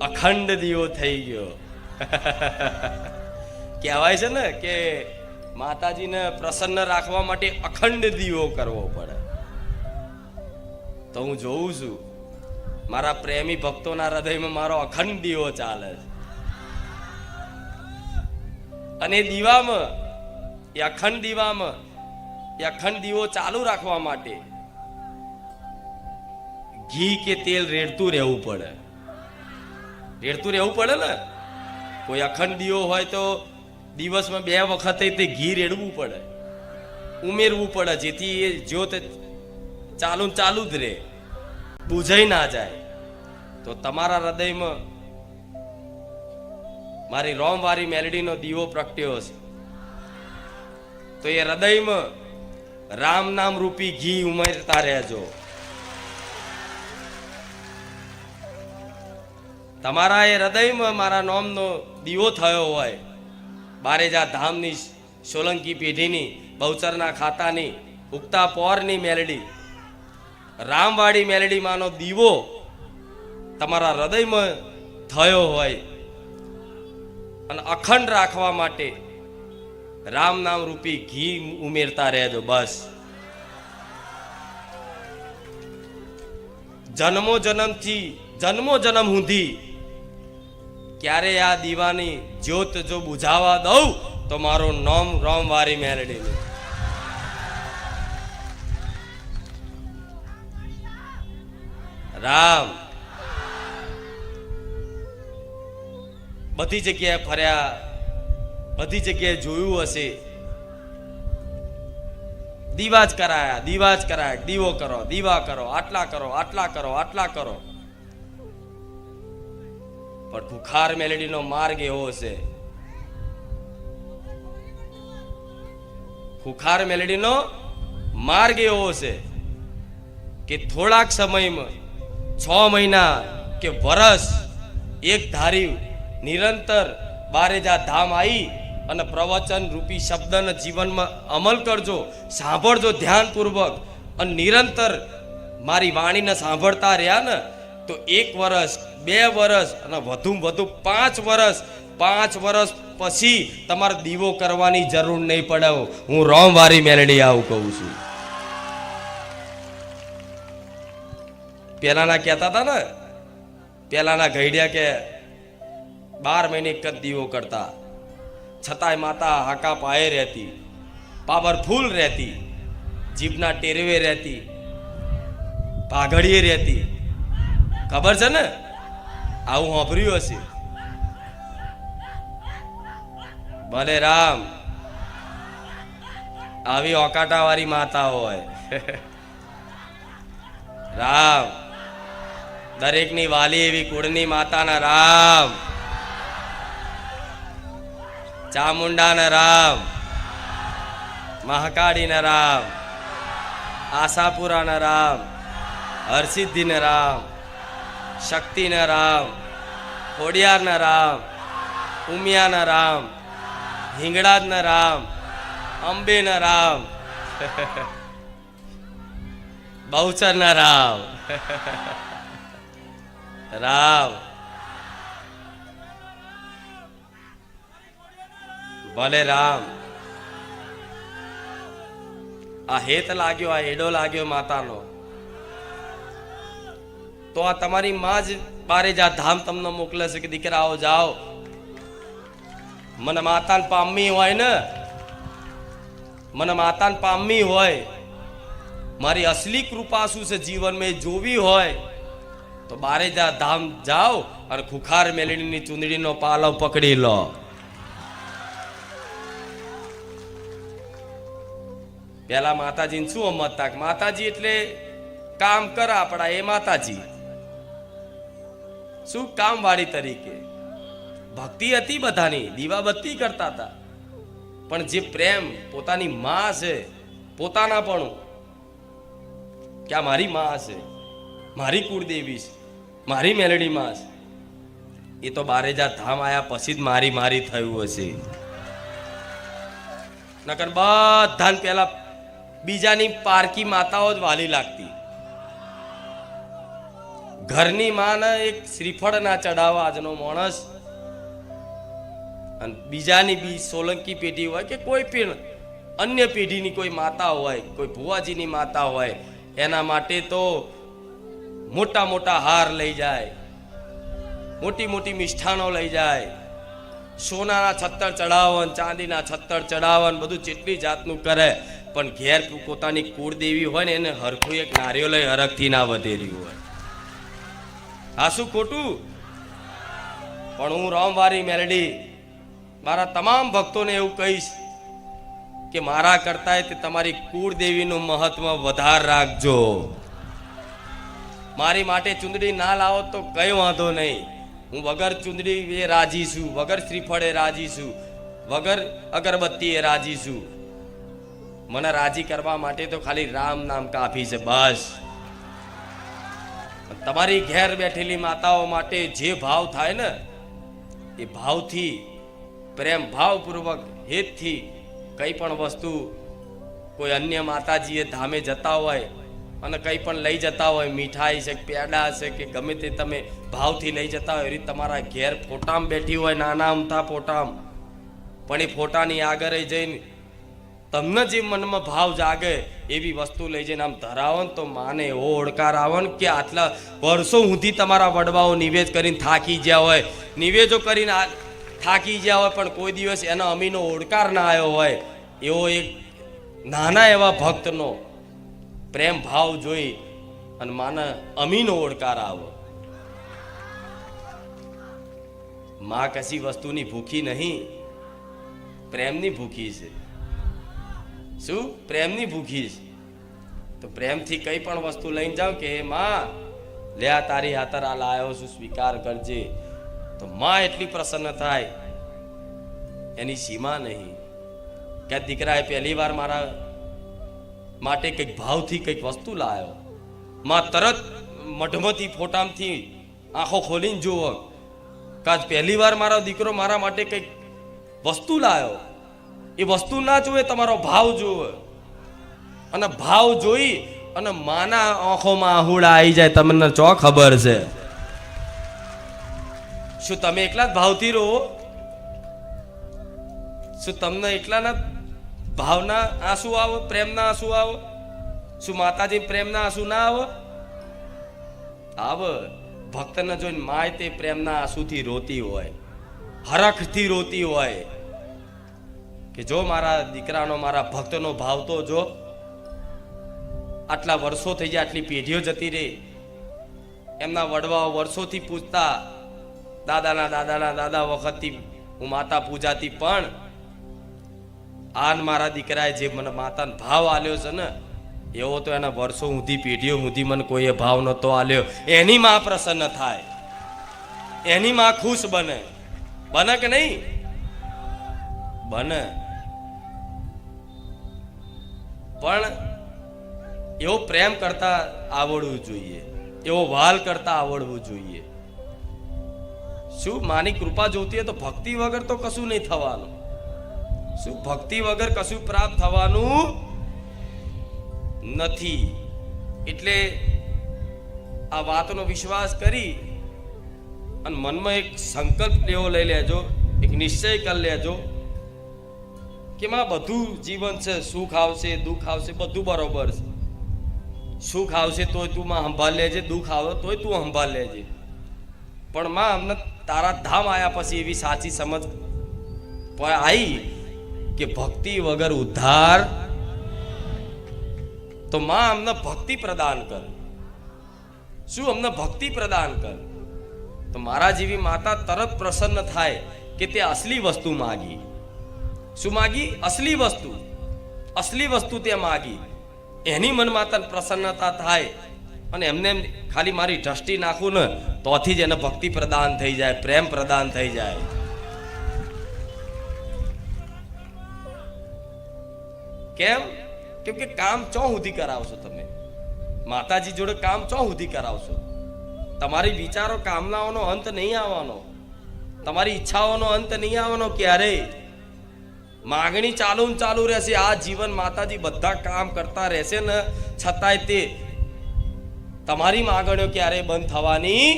અખંડ દીવો થઈ ગયો. કહેવાય છે ને કે માતાજીને પ્રસન્ન રાખવા માટે અખંડ દીવો કરવો પડે. તો હું જોઉં છું મારા પ્રેમી ભક્તોના હૃદયમાં મારો અખંડ દીવો ચાલે છે. અને દીવામાં એ અખંડ દીવો ચાલુ રાખવા માટે ઘી કે તેલ રેડતું રહેવું પડે. ને કોઈ અખંડ દીવો હોય તો દિવસમાં 2 વખતે તે ઘી રેડવું પડે, ઉમેરવું પડે, જેથી એ જ્યોત ચાલુ જ રહે, બુઝાઈ ના જાય. તો તમારા હૃદયમાં મારી રોમવારી મેલડીનો દીવો પ્રગટ્યો છે, તો એ હૃદયમાં રામ નામ રૂપી ઘી ઉમેરતા રહેજો. તમારા એ હૃદયમાં મારા નામનો દીવો થયો હોય, બારેજા ધામની સોલંકી પેઢીની બહુચરના ખાતાની ઉગતા પોરની મેલડી રામવાડી મેલડી માનો દીવો તમારા હૃદયમાં થયો હોય અને અખંડ રાખવા માટે રામ નામ રૂપી ઘી ઉમેરતા રહેજો. બસ જન્મો જન્મ સુધી ક્યારે આ દીવાની જ્યોત જો બુઝાવા દઉં તો મારું નામ રામવારી મેલડી. રામ બધી જગ્યાએ ફર્યા, બધી જગ્યાએ જોયું હશે, દીવા જ કરાયા, દીવો કરો, દીવા કરો, આટલા કરો. પણ ખુખાર મેલડીનો માર્ગ એવો છે, કે થોડાક સમયમાં 6 મહિના કે વર્ષ એક ધારી નિરંતર બારેજા ધામ આવી અને પ્રવચન રૂપી શબ્દના જીવનમાં અમલ કરજો, સાંભળજો ધ્યાનપૂર્વક અને નિરંતર મારી વાણીને સાંભળતા રહ્યા ને તો 1 વર્ષ, 2 વર્ષ અને વધુ 5 વર્ષ પછી તમારે દીવો કરવાની જરૂર નહીં પડે. હું રામવારી મેલડી આવું કહું છું. પેલાના કહેતા હતા ને, પેલાના ગઈડિયા કે 12 મહિને એક જ દીવો કરતા, છતાંય માતા હાકા પાયે રહેતી, પાવરફુલ રહેતી, જીભના ટેરવે રહેતી, પાઘડીએ રહેતી. ખબર છે ને? આવું સાંભળ્યું હશે. ભલે રામ આવી ઓકાટા વાળી માતા હોય. રામ દરેકની વાલી એવી કુળની માતાના રામ, ચામુંડાના રામ, મહાકાળીના રામ, આશાપુરાના રામ, હરસિદ્ધિના રામ, શક્તિના રામ, ખોડિયારના રામ, ઉમિયાના રામ, હિંગળાજના રામ, અંબેના રામ, બહુચરના રામ. રામ ભલે રામ આ હેત લાગ્યો, આ એડો લાગ્યો માતાનો, તો આ તમારી માં જ બારેજા ધામ તમને મોકલે છે કે દીકરાઓ જાઓ. મને માતાને પામી હોય ને, મારી અસલી કૃપા શું છે જીવનમાં જોવી હોય તો બારેજા ધામ જાઓ અને ખુખાર મેલડીની ચુંદડીનો પાલવ પકડી લો. પેલા માતાજીને શું સમજતા? માતાજી એટલે કામ કરે આપણા, એ માતાજી શું કામ વાળી તરીકે. ભક્તિ હતી બધાની, દીવાબત્તી કરતા હતા, પણ જે પ્રેમ પોતાની માં છે, પોતાના પણ કે આ મારી માં છે, મારી કુળદેવી છે, મારી મેલડી માં છે, એ તો બારેજા ધામ આયા પછી જ મારી થયું હશે. નકર બધાને પેલા બીજાની પારકી માતાઓ જ વાલી લાગતી. ઘરની માને એક શ્રીફળ ના ચડાવવા આજનો માણસ, અને બીજાની બી સોલંકી પેઢી હોય કે કોઈ પણ અન્ય પેઢીની કોઈ માતા હોય, કોઈ ભુવાજીની માતા હોય, એના માટે તો મોટા મોટા હાર લઈ જાય, મોટી મોટી મિષ્ઠાનો લઈ જાય, સોનાના છત્તર ચડાવન, ચાંદીના છત્તર ચડાવન, બધું જેટલી જાતનું કરે, પણ ઘેર પોતાની કુળદેવી હોય ને એને હરખું એક નારિયેળ લઈ હરખથી ના વધેર્યું હોય. આ શું ખોટું? પણ હું રામવારી મેલડી મારા તમામ ભક્તોને એવું કહીશ કે મારા કરતા તે તમારી કુળદેવીનું મહત્વ વધાર રાખજો. મારી માટે ચુંદડી ના લાવો તો કઈ વાંધો નહીં, હું વગર ચુંદડી એ રાજી છું, વગર શ્રીફળે રાજી છું, વગર અગરબત્તી એ રાજી છું. મને રાજી કરવા માટે તો ખાલી રામ નામ કાફી છે બસ. તમારી ઘેર બેઠેલી માતાઓ માટે જે ભાવ થાય ને એ ભાવથી, પ્રેમ ભાવપૂર્વક હેતથી કઈ પણ વસ્તુ કોઈ અન્ય માતાજીએ ધામે જતા હોય અને કંઈ પણ લઈ જતા હોય, મીઠાઈ છે, પેડા છે કે ગમે તે તમે ભાવથી લઈ જતા હોય, એવી તમારા ઘેર ફોટામ બેઠી હોય, નાના અમથા ફોટામ, પણ એ ફોટાની આગળ જઈને તમને જે મનમાં ભાવ જાગે એવી વસ્તુ લઈ જઈને આમ ધરાવો ને તો માને એવો ઓળકાર આવે ને કે આટલા વર્ષો સુધી તમારા વડવાઓ નિવેદ કરીને થાકી ગયા હોય, નિવેદો કરીને થાકી ગયા હોય, પણ કોઈ દિવસ એનો અમીનો ઓળકાર ના આવ્યો હોય, એવો એક નાના એવા ભક્તનો પ્રેમ ભાવ જોઈ અને માને અમીનો ઓળકાર આવો. માં કશી વસ્તુની ભૂખી નહીં, પ્રેમની ભૂખી છે. શું? પ્રેમની ભૂખી છે. તો પ્રેમથી કઈ પણ વસ્તુ લઈને જાવ કે માં લે આ તારી હાથર આ લાયો છું, સ્વીકાર કરજે, તો માં એટલી પ્રસન્ન થાય એની સીમા નહીં. કે દીકરાએ પહેલી વાર મારા માટે કંઈક ભાવથી કંઈક વસ્તુ લાવ્યો, માં તરત મઢમથી ફોટામથી આંખો ખોલીને જુઓ કાજ પહેલી વાર મારો દીકરો મારા માટે કંઈક વસ્તુ લાવ્યો. એ વસ્તુ ના જોવે, તમારો ભાવ જોવે, અને ભાવ જોઈ અને માના આંખોમાં આહુડા આવી જાય. તમને ચો ખબર છે? શું તમે એકલા જ ભાવથી રહો? શું તમને એકલાના ભાવના આંસુ આવો, પ્રેમના આંસુ આવો? શું માતાજી પ્રેમના આંસુ ના આવો? આવે. ભક્તને જોઈને માય તે પ્રેમના આંસુથી રોતી હોય, હરખથી રોતી હોય કે જો મારા દીકરાનો, મારા ભક્તનો ભાવ તો જો. આટલા વર્ષો થઈ જાય, આટલી પેઢીઓ જતી રહી, એમના વડવાઓ વર્ષોથી પૂજતા, દાદાના દાદા વખતથી હું માતા પૂજાતી, પણ આન મારા દીકરાએ જે મને માતાનો ભાવ આલ્યો છે ને એવો તો એના વર્ષો સુધી, પેઢીઓ સુધી મને કોઈએ ભાવ નતો આલ્યો. એની માં પ્રસન્ન થાય, એની માં ખુશ બને. બને કે નહીં? બને. પણ એવો પ્રેમ કરતા આવડવું જોઈએ, એવો વાલ કરતા આવડવું જોઈએ. શું માની કૃપા જોતી હોય તો ભક્તિ વગર તો કશું નહીં થવાનું. શું ભક્તિ વગર કશું પ્રાપ્ત થવાનું નથી? એટલે આ વાતનો વિશ્વાસ કરી અને મનમાં એક સંકલ્પ લેવો લઈ લેજો, એક નિશ્ચય કરી લેજો કે માં બધું જીવન છે, સુખ આવશે, દુઃખ આવશે, બધું બરોબર છે. સુખ આવશે તોય તું માં સંભાળ લેજે, દુઃખ આવે તોય તું સંભાળ લેજે, પણ માં અમને તારા ધામ આવ્યા પછી એવી સાચી સમજ આવી કે ભક્તિ વગર ઉદ્ધાર. તો માં અમને ભક્તિ પ્રદાન કર. શું? અમને ભક્તિ પ્રદાન કર. તો મારા જેવી માતા તરત પ્રસન્ન થાય કે તે અસલી વસ્તુ માગી. શું માગી? અસલી વસ્તુ. અસલી વસ્તુ તે માગી. એની મન માતા પ્રસન્નતા થાય અને એમને ખાલી મારી દ્રષ્ટિ નાખું ને તોથી જ એને ભક્તિ પ્રદાન થઈ જાય, પ્રેમ પ્રદાન થઈ જાય. કેમ? કેમ કે કામ ચો સુધી કરાવશો તમે માતાજી જોડે? કામ ચો સુધી કરાવશો? તમારી વિચારો, કામનાઓનો અંત નહીં આવવાનો, તમારી ઈચ્છાઓનો અંત નહીં આવવાનો ક્યારેય. માગણી ચાલુ રહેશે આ જીવન. માતાજી બધા કામ કરતા રહેશે ને છતાંય તે તમારી માગણીઓ ક્યારેય બંધ થવાની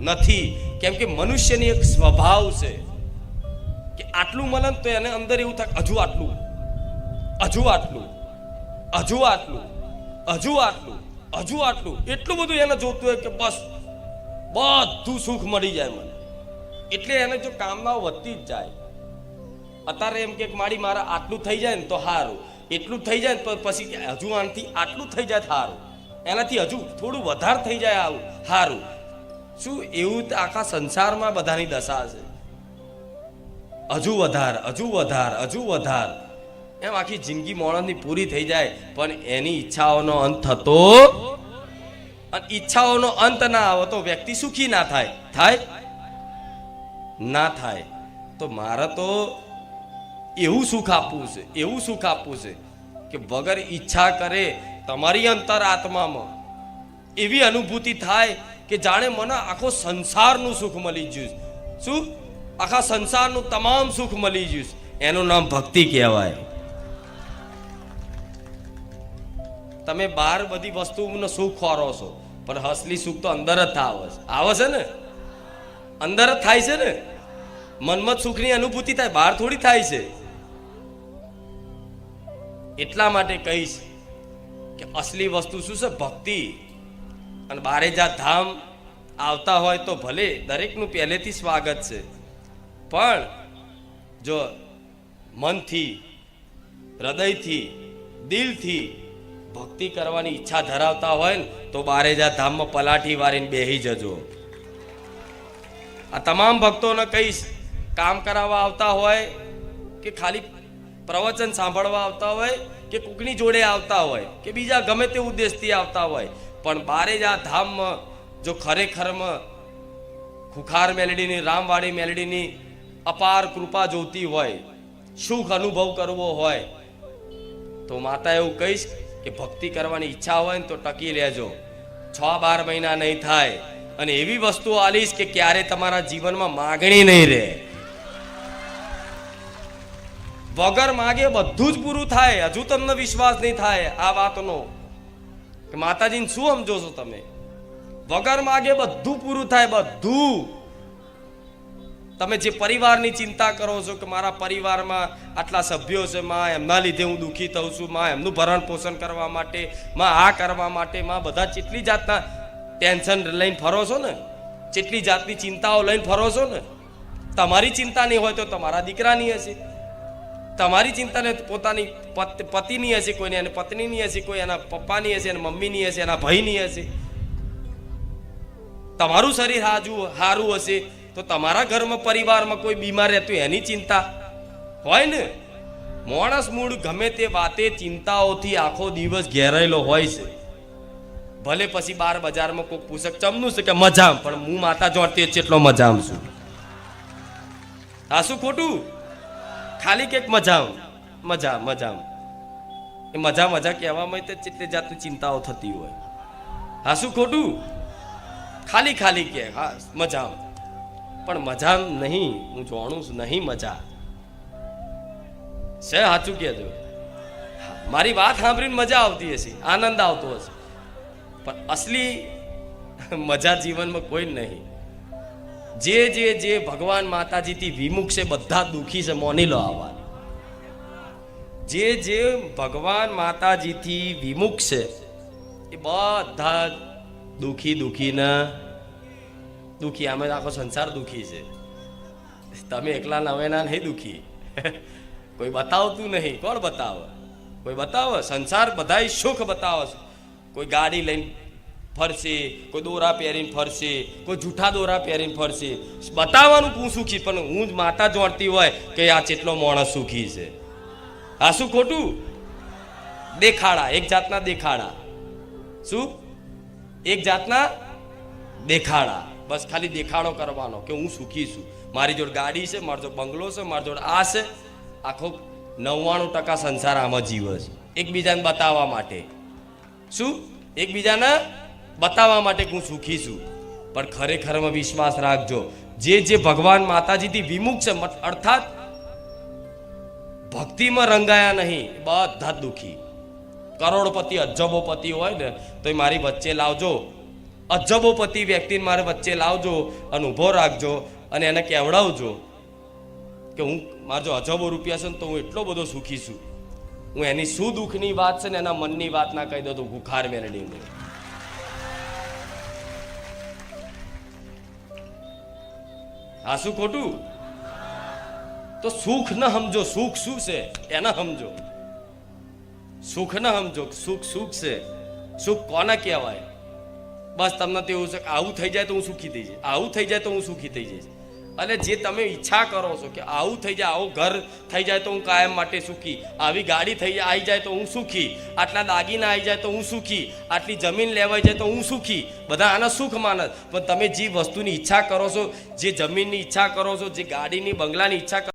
નથી. કેમ કે મનુષ્યની એક સ્વભાવ છે કે આટલું મળે તો એને અંદર એવું થાય હજુ આટલું, હજુ આટલું, હજુ આટલું, હજુ આટલું, હજુ આટલું, એટલું બધું એને જોતું હોય કે બસ બધું સુખ મળી જાય મને. એટલે એને જો કામનાઓ વધતી જ જાય. અત્યારે એમ કે મારી મારા આટલું થઈ જાય ને તો સારું, એટલું થઈ જાય ને તો પછી હજુ આનાથી આટલું થઈ જાય સારું, એનાથી હજુ થોડું વધારે થઈ જાય આવું સારું. શું એવું આખા સંસારમાં બધાની દશા છે? હજુ વધારે, હજુ વધારે, હજુ વધારે, એમ આખી જિંદગી માણસની પૂરી થઈ જાય પણ એની ઈચ્છાઓનો અંત થતો, અને ઈચ્છાઓનો અંત ના આવે તો વ્યક્તિ સુખી ના થાય. થાય ના થાય. તો મારે તો એવું સુખ આપવું છે, એવું સુખ આપવું છે કે વગર ઈચ્છા કરે તમારી અંતર આત્મામાં એવી અનુભૂતિ થાય કે જાણે મને આખો સંસારનું સુખ મળી ગયું. શું? આખા સંસારનું તમામ સુખ મળી ગયું. એનું નામ ભક્તિ કહેવાય. તમે બહાર બધી વસ્તુનો સુખ ખોરો છો પણ અસલી સુખ તો અંદર જ આવે છે ને, અંદર જ થાય છે ને. મનમાં સુખની અનુભૂતિ થાય, બહાર થોડી થાય છે. એટલા માટે કહીશ કે અસલી વસ્તુ શું છે? ભક્તિ. અને બારે જા ધામ આવતા હોય તો ભલે, દરેકનું પહેલેથી સ્વાગત છે, પણ જો મનથી, હૃદયથી, દિલથી ભક્તિ કરવાની ઈચ્છા ધરાવતા હોય ને તો બારે જા ધામમાં પલાઠી વારીને બેહી જજો. આ તમામ ભક્તોને કહીશ, કામ કરાવવા આવતા હોય કે ખાલી પ્રવચન સાંભળવા આવતા હોય કે કોકની જોડે આવતા હોય કે બીજા ગમે તે ઉદ્દેશથી આવતા હોય, પણ બારે જા ધામમાં જો ખરેખરમાં ખુખાર મેલડીની, રામવાડી મેલડીની અપાર કૃપા જોતી હોય, સુખ અનુભવ કરવો હોય તો માતા એવું કહીશ કે ભક્તિ કરવાની ઈચ્છા હોય ને તો ટકી લેજો. 6-12 મહિના નહીં થાય અને એવી વસ્તુઓ આલીશ કે ક્યારે તમારા જીવનમાં માગણી નહીં રહે. વગર માગે બધું જ પૂરું થાય. હજુ તમને વિશ્વાસ નહીં થાય આ વાતનો કે માતાજીને શું સમજો છો તમે? વગર માગે બધું પૂરું થાય, બધું. તમે જે પરિવારની ચિંતા કરો છો કે મારા પરિવારમાં આટલા સભ્યો છે, માં એમના લીધે હું દુઃખી થઉં છું, માં એમનું ભરણ પોષણ કરવા માટે, માં આ કરવા માટે, માં બધા કેટલી જાતના ટેન્શન લઈને ફરો છો ને, કેટલી જાતની ચિંતાઓ લઈને ફરો છો ને. તમારી ચિંતા નહીં હોય તો તમારા દીકરાની હશે, તમારી ચિંતાને પોતાની પતિની હશે, કોઈને એની પત્નીની હશે, કોઈ એના પપ્પાની હશે, એના મમ્મીની હશે, એના ભાઈની હશે. તમારું શરીર સારું હશે તો તમારા ઘરમાં પરિવારમાં કોઈ બીમાર રહેતું એની ચિંતા હોય ને. માણસ મૂળ ગમે તે વાતે ચિંતાઓથી આખો દિવસ ઘેરાયેલો હોય છે. ભલે પછી બાર બજારમાં કોઈ પૂછક ચમનું છે કે મજામ, પણ હું માતા જોડતી એટલો મજામ છું. આ શું ખોટું? ખાલી કે મજામ, મજા મજામ, એ મજા મજા કહેવામાં કેટલી જાતની ચિંતાઓ થતી હોય. હા શું ખોટું? ખાલી ખાલી કે હા મજામ, પણ મજા નહીં. હું જાણું છું નહીં મજા છે. સાચું કહેજો. મારી વાત સાંભળીને મજા આવતી હશે, આનંદ આવતો હશે, પણ અસલી મજા જીવનમાં કોઈ નહીં. જે ભગવાન માતાજીથી વિમુખ છે બધા દુઃખી છે, મોની લો આ વાત. જે ભગવાન માતાજીથી વિમુખ છે એ બધા દુઃખી આમે આખો સંસાર દુઃખી છે. તમે એકલા નવેના નહીં દુઃખી. કોઈ બતાવતું નહીં. કોણ બતાવે? કોઈ બતાવે? સંસાર બધા સુખ બતાવે છે. કોઈ ગાડી લઈને ફરશે, કોઈ દોરા પહેરીને ફરશે, કોઈ જૂઠા દોરા પહેરીને ફરશે. બતાવવાનું હું સુખી, પણ હું જ માતા જોડતી હોય કે આ કેટલો માણસ સુખી છે. આ શું ખોટું? દેખાડા, એક જાતના દેખાડા. શું? એક જાતના દેખાડા. બસ ખાલી દેખાડો કરવાનો કે હું સુખી છું, મારી જોડે ગાડી છે, મારી જોડે બંગલો છે, મારી જોડે આ છે. આખો 99% સંસાર આમાં જીવે છે એકબીજાને બતાવવા માટે. શું? એકબીજાને બતાવવા માટે હું સુખી છું, પણ ખરેખરમાં વિશ્વાસ રાખજો, જે ભગવાન માતાજીથી વિમુખ છે, અર્થાત ભક્તિમાં રંગાયા નહીં, બધા જ દુઃખી. કરોડપતિ અજબોપતિ હોય ને તો એ મારી વચ્ચે લાવજો, અજબોપતિ વ્યક્તિને મારે વચ્ચે લાવજો અને ઊભો રાખજો અને એને કહેવડાવજો કે હું મારા જો અજબો રૂપિયા છે ને તો હું એટલો બધો સુખી છું, હું એની શું દુઃખની વાત છે ને એના મનની વાત ના કહી દઉં તો ગુખાર મેળડી દઉં. આ શું ખોટું? તો સુખ ન સમજો, સુખ શું છે એને સમજો. સુખ ન સમજો, સુખ સુખ છે. સુખ કોને કહેવાય? બસ તમને તો એવું છે કે આવું થઈ જાય તો હું સુખી થઈ જઈશ, આવું થઈ જાય તો હું સુખી થઈ જઈશ. અને જે તમે ઈચ્છા કરો છો કે આવું થઈ જાય, આવું ઘર થઈ જાય તો હું કાયમ માટે સુખી, આવી ગાડી આવી જાય તો હું સુખી, આટલા દાગીના આવી જાય તો હું સુખી, આટલી જમીન લેવાઈ જાય તો હું સુખી, બધા આના સુખ માનસ. પણ તમે જે વસ્તુની ઈચ્છા કરો છો, જે જમીનની ઈચ્છા કરો છો, જે ગાડીની બંગલાની ઈચ્છા